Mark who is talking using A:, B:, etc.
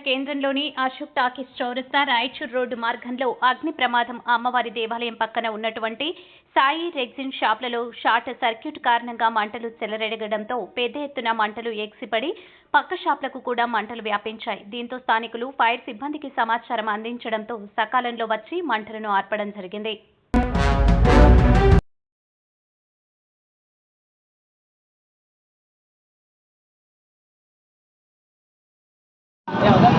A: కేంద్రంలోని అశోక్ టాకీస్ చౌరస్తా రాయచూర్ రోడ్డు మార్గంలో అగ్ని ప్రమాదం అమ్మవారి దేవాలయం పక్కన ఉన్నటువంటి సాయి రెగ్జిన్ షాప్లలో షార్ట్ సర్క్యూట్ కారణంగా మంటలు చెలరేగడంతో పెద్ద ఎత్తున మంటలు ఎగిసిపడి పక్క షాప్లకు కూడా మంటలు వ్యాపించాయి. దీంతో స్థానికులు ఫైర్ సిబ్బందికి సమాచారం అందించడంతో సకాలంలో వచ్చి మంటలను ఆర్పడం జరిగింది.
B: Ya udah,